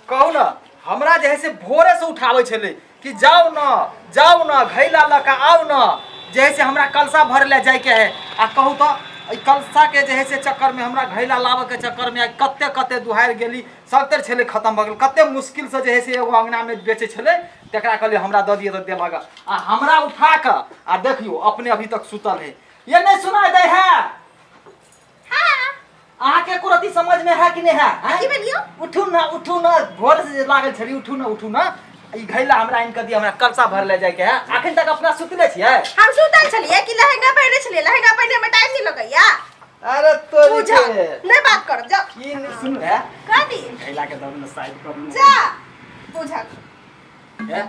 कहू ना हमरा जे है से भोरे से उठावे छले कि जाओ ना घैला लका आओ ना जे है से हमरा कलसा भर ले जाए के है आ कहू तो कलसा के जे है से चक्कर में हमरा घैला लावे के चक्कर में कते कते दुहार गेली सत्तर छले खत्म भ गेल कते मुश्किल से जे है से एगो अंगना में बेचे छले तकरा कहले हमरा द दिए त देलक आ हमरा उठा के आ देखियो अपने अभी तक सुतल है ये नहीं सुनाई दे है हां के कुरती समझ में है कि नहीं है की बोलियो उठू ना भोर से लागल छली उठू ना ई घैला हमरा इन कर दिया हमरा कलसा भर ले जाए के है अखन तक अपना सुतले छियै हम सुतल छलिए कि लहंगा पहने छलिए लहंगा पहने में टाइम नहीं लगैया अरे तोरी के नहीं बात कर जा की नहीं सुन है कथी घैला के दम साइड कर जा बुझा है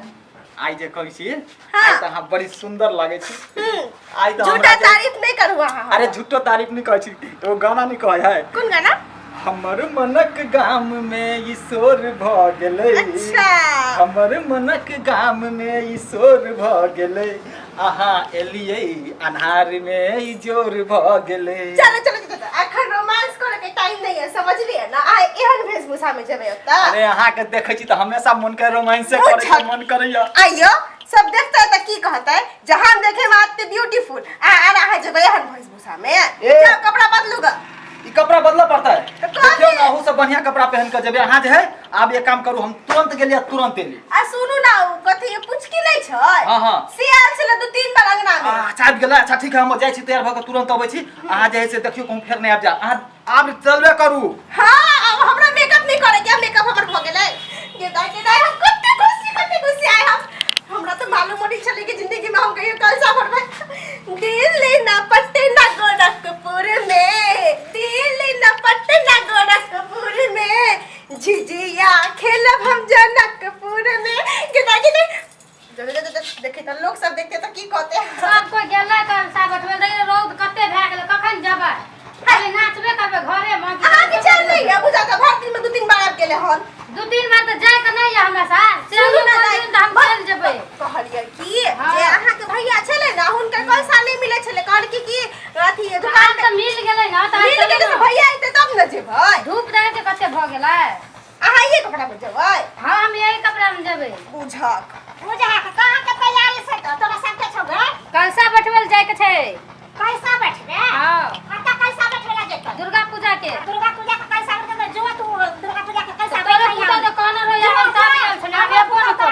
आई जे कहै छी हाँ। आई त हम बड़ी सुंदर लागे छी आई त झूठा तारीफ नहीं करू हां अरे झूठो तारीफ नहीं कहै छी तो गाना नहीं कहै है कौन गाना हमर मनक गाम में ईश्वर भ गेलै अच्छा हमर मनक गाम में ईश्वर भ गेलै आहा एलियै अन्हार में इजोर भ गेलै चलो अखन रोमांस करे के टाइम नहीं है समझ लिए ना आ एहन वेशभूषा में जेबे ओता अरे अहाँ के देखै छी त हमेशा मन के रोमांस से करे के मन करैया आइयो सब देखता है त की कहता है जहां देखे बात ब्यूटीफुल आ रहा जेबे एहन वेशभूषा में चल कपड़ा बदलूगा ई कपड़ा बदला पड़ता है तो देखियो ना हूं सब बढ़िया कपड़ा पहन के जेबे अहाँ जे है आब एक काम करू हम तुरंत गेलिया तुरंत एली आ सुनू ना कथि ये पुचकी नहीं छै हां सियाल छले दो तीन बार अंगना में अच्छा गेला अच्छा ठीक है हम जाय छी तैयार भ के तुरंत आबै छी अहाँ जे है से देखियो कहूं फेर नहीं आब जा अहाँ आब चलबे करू हां अब हमरा मेकअप नहीं करे क्या मेकअप हमर भ गेलै ये दाई हम कते खुशी आए हमरा तो मालूम नहीं चले कि जिंदगी में हम कहियो कलसा भरबे दिल न पटना गोरखपुर में दिल न पटना गोरखपुर में झिझिया खेलब हम जनकपुर में केता कि देखे त लोग सब देखते त की कहते सब कोई गेलै कलसा बैठबे देखिए रौद कते भए गेलै कखन जेबै खाली नाचबे करबे घरे में अहाँ के चल नहीं है बुझा त भर दिन में दो तीन बार आब गेले हन दो तीन बार त जाय के नहीं है हमरा साथ चलू ना दिन त हम चल जेबै कहलिए कि जे अहाँ के भैया छले ना हुनकर कलसा नहीं मिले छले कहल कि अथी दुकान त मिल गेलै ना त मिल गेले त भैया आइते तब न जेबै धूप रहे के कते भ गेलै अहाँ ये कपड़ा में जेबै हां हम यही कपड़ा में जेबै बुझक कहां के तैयारी से तोरा सबके छौगे कलसा बैठबे जाय के छै कैसा बैठबे हां कता कैसा बैठबे ला जेतै दुर्गा पूजा के कैसा बैठबे जो तू दुर्गा पूजा के कैसा दुर्गा पूजा के कहना रहिया हम साथ आयल छले हम एबो न कर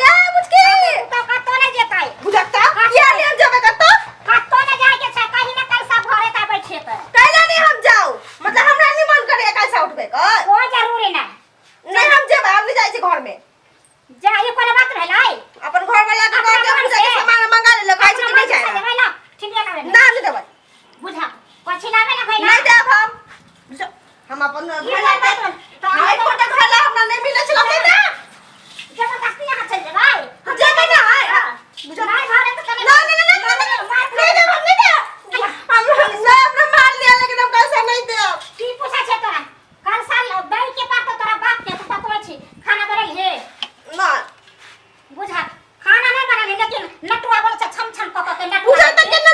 जा मुझके तो कतो ने जेतै बुझकता ये नहीं हम जेबै कतो कतो ने जाय के छै कहीं ना कैसा भरे ता बैठे पे कैला नहीं हम जाऊ मतलब हमरा नहीं मन करे कैसा उठबे का कोई जरूरी ना नहीं हम जेबै हम नहीं जाय छी घर में जा ये कोन बात रहलै अपन घर वाला के कह के पूजा के सामान मंगा ले कहै छी नहीं जाय ठीक है ना नहीं देबै बुझा पछी लावे ना खैला नहीं देब हम अपन घर तो आई फोटो घरला हमरा नहीं मिले छला ना जबरदस्ती यहां चल जेबै जेबै ना बुझा नहीं घरे तो नहीं दे हम अपना मार लिया लेकिन हम कैसा नहीं दे की पूछा छै तोरा कल साल दई के पास तोरा बाप के तू तो छी खाना बनल हे ना बुझा खाना नहीं बनल लेकिन नटुआ बोल छ छम छम क के नटुआ पूजा तक के ना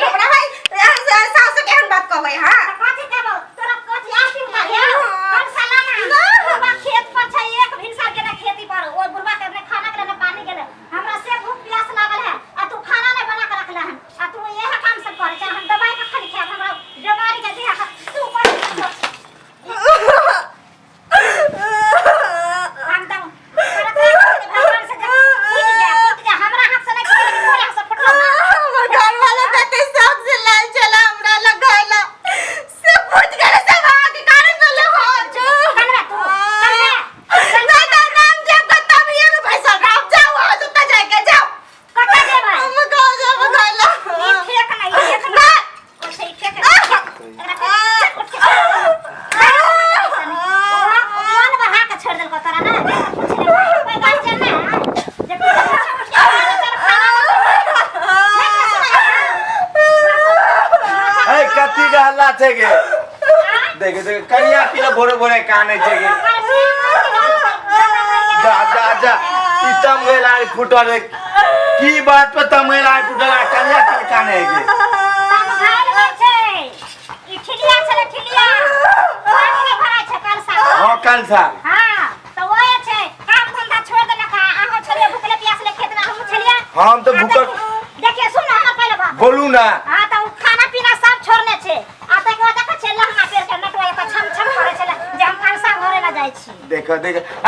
हमरा है यहां सास के हम बात कहबै हां कथि कहबो तोरा कथि आसी उठा हे कल साल ना बुढ़वा खेत पर छै एक भिनसा के ना खेती पर ओ बुढ़वा के ने खाना के ना पानी के हमरा से भूख प्यास लागल है आ तू खाना नहीं बना के रखले हन आ तू यह काम सब करे छै हम दवाई के खाली खाब हमरा बीमारी के देह तू पर एकदम भगवान से हमरा हाथ से नहीं मोरे से फटलो ना हमर घर वाला कहते सब से लाल चला हमरा लगाला से फुट गए सब आगे कारण गले हो जो कनवा तू ना नाम जब कत्ता भी ये पैसा आप जाओ आज उतना जाके जाओ कटा देबै हम कह जब गला ई फेक नहीं फेक ना ओ सही फेक मन बहा के छोड़ देल को तोरा ना कुछ नहीं कोई गाल चल ना जब ए कथि के हल्ला छै गे देख कनिया पीला भोरे भोरे काने छै गे जा ई तमेला फुटल की बात पे तमेला फुटल कनिया के काने गे ई ठिलिया छले ठिलिया पानी में भरा छै कल साल हां कल साल हां हम तो भूखल देखिए सुन हमरा पहले बात बोलू ना हां तो खाना पीना सब छोड़ने छे आ तक बाद देख छे लहंगा पेर के नटवा एक छम छम करे छे जे हम कलसा घरे ला जाय छी देखो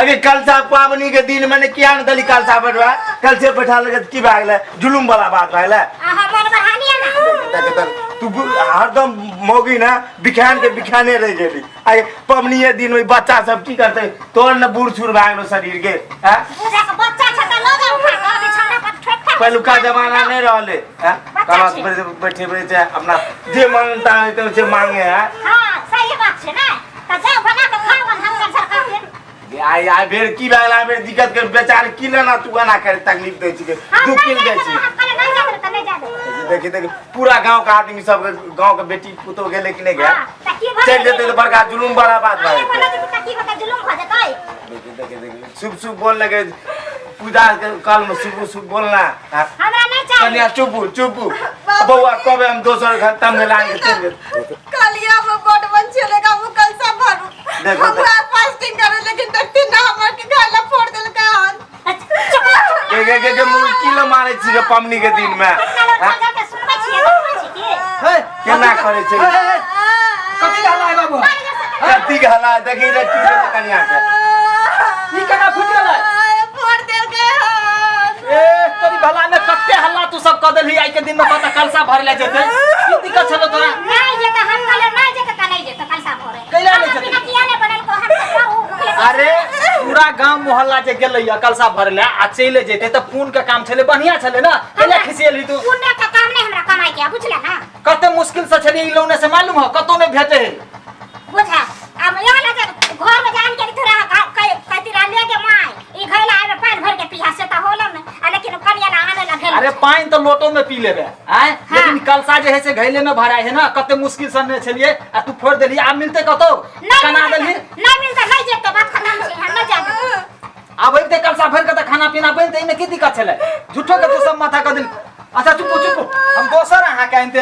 अगे कलसा पावनी के दिन मैंने किया न दली कलसा बैठवा कल से बैठा लगे की भागले जुलुम वाला बात भागले आ हमर बहानी है ना देख तू हरदम मौगी ना बिखाने रह गेली आगे पवनी के दिन में बच्चा सब की करते तोर न बूढ़ छुर भागलो शरीर के हैं पूजा का बच्चा छता ल जा उठा के बिछौना पर ठोक ठोक पहलू का जमाना नहीं रहले हैं कल बैठे बैठे अपना जे मांगता है तो से मांगे है हां सही बात छे ना त जा बना के खाओ हम कर सरकार के आई बेर की भागला बेर दिक्कत के बेचारे की लेना तू ना करे तकलीफ दे छी दुख किल दे छी नहीं जा त नहीं जा देखी पूरा गांव का आदमी सब गांव के बेटी पुतो गेले कि नहीं गया चल जेते तो बड़का जुलुम वाला बात भाई जुलुम हो जतई देखी शुभ शुभ बोल लगे पूजा के काल में शुभ बोलना हमरा नहीं चाहिए कन्या चुप बउआ कबे हम दोसर घर तम लांगे चल गए कलिया में बड़ बन चलेगा वो कल सब भरू हमरा फास्टिंग करे लेकिन देखती ना हमर के गाला फोड़ देल का हन के मुर्गी ल मारे छी पमनी के दिन में के सुनबै छी हे केना करे छै कथी हल्ला है बाबू कथी हल्ला देखी रे की कन्या के ई केना फुट गेलै फोड़ देल के हन ए तोरी भला में कत्ते हल्ला तू सब क देलही आई के दिन में पता कलसा भर ले जेते की दिक्कत छलो तोरा नहीं जेता हम कल नहीं जेता त नहीं जेता कलसा भरे कैला नहीं जेता बिना किया ने बनल को हम अरे पूरा गांव मोहल्ला जे गेलै कलसा भर ले आ चले जेते त पुन के काम छले बढ़िया छले ना कैला खिसियली तू पुण्य का काम नहीं हमरा कमाई के बुझला ना कते मुश्किल से छली ई लोने से मालूम हो कतो ने भेटे बुझा अब यहाँ लगे घर में जान के थोड़ा कति राले के माय ई घैला आवे पानी भर के पिया से त होलम ना लेकिन कनिया ना आने लगे अरे पानी तो लोटो में पी लेबे आय लेकिन कलसा जे है से घैले में भराय है ना कते मुश्किल से ने छलिए आ तू फोड़ देली आ मिलते कतो कना देली नहीं मिलता नहीं जेते बात खत्म से हम न जाते अब इते कलसा भर के त खाना पीना बनते इने की दिक्कत छले झूठो के तू सब माथा क दिल अच्छा चुप हम दोसर अहाँ के आनते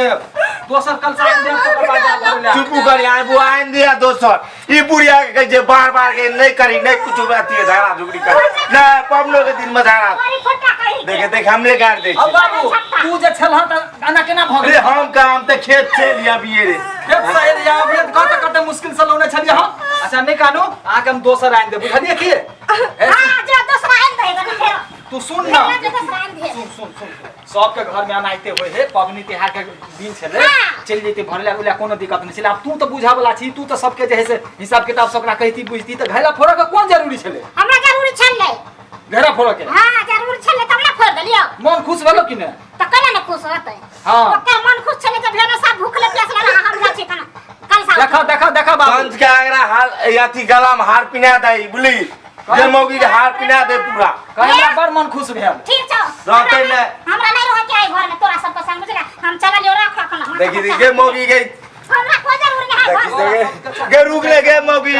दोसर कलसा आन दे तो बाजा चुप कर यार वो आइन दिया दोसर ई बुढ़िया के जे बार के नहीं करी नहीं कुछ बाती है झगड़ा झुगड़ी कर ना पबलो के दिन में झगड़ा बड़ी फटा कही देख हमले गाड़ दे अब बाबू तू जे छलह त आना केना भ अरे गेल हम काम ते खेत से लिया बिये रे खेत से लिया अब कते मुश्किल से लोने छलिए हम अच्छा नहीं कानू आ के हम दोसर आन दे बुझलिए की हां जो दूसरा आन दे फिर तू सुन ना दूसरा आन दे सुन सबके घर में अनाइते होय है पबनी त्योहार के दिन छले चल जेते भरला उला कोनो दिक्कत नहीं छले अब तू तो बुझा वाला छी तू तो सबके जे है से हिसाब किताब सबरा कहती बुझती त घैला फोड़ के कोन जरूरी छले हमरा जरूरी छले घेरा फोड़ के हां जरूरी छले तब ना फोड़ देलियो मन खुश भेलो कि ने त कला ना खुश होतै हां ओकर मन खुश छले त भेना सब भूखले प्यास लगा हम जा छी कना कल सा देखा बाबू पंच के आगरा हाल याती गला में हार पिना दई बुली जे मौगी के हार पिना दे पूरा कहला बड़ मन खुश भेल ठीक छ रहते ने हमरा नहीं रह के आई घर में तोरा सब के संग बुझला हम चला लियो रख रखना देखी गे मौगी के हमरा कोई जरूरी नहीं है देखी गे रुक ले गे मौगी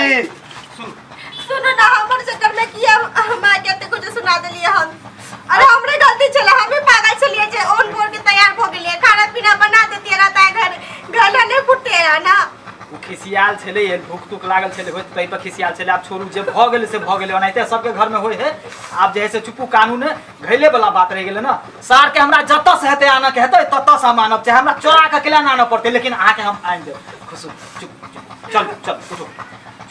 सुनो ना हमर चक्कर में किया हम आ के कुछ सुना देलिए हम अरे हमरे गलती चला हमें पागल चलिए जे ओन बोल के तैयार हो गेलिए खाना पीना बना देती रहता है घर नहीं फुटते है ना वो खिसियाल छले भूख तुक लागल छले होत तई पर खिसियाल छले अब छोरू जे भ गेले से भ गेले ओनाइते सबके घर में होय है आप जे है से चुप्पू कानून घैले वाला बात रह गेले ना सार के हमरा जत से हेते आना के हेते तत से मानब चाहे हमरा चोरा के केला आना पड़ते लेकिन आके हम आइन दे खुश चुप चल उठो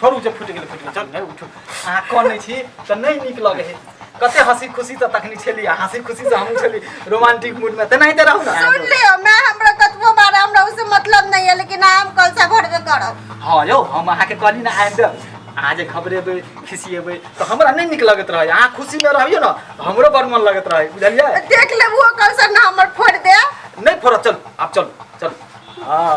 छोरू जे फुट गेले चल नहीं उठो अहाँ कोन नहीं छी त नहीं निक लगे है कते हंसी खुशी त तखनी छली हंसी खुशी से हम छली रोमांटिक मूड में त नहीं त रहू ना सुन लियो मैं हमरा कतबो बार हमरा उससे मतलब नहीं है लेकिन हम कल से भरबे करब हां यो हम अहाँ के कहली ना आइन दे आज खबरेबे खिसिएबे तो हमरा नहीं निक लगत रहे अहाँ खुशी में रहियो ना हमरो बड़ मन लगत रहे बुझलिए देख ले वो कल से ना हमर फोड़ दे नहीं फोड़ चल अब चल हां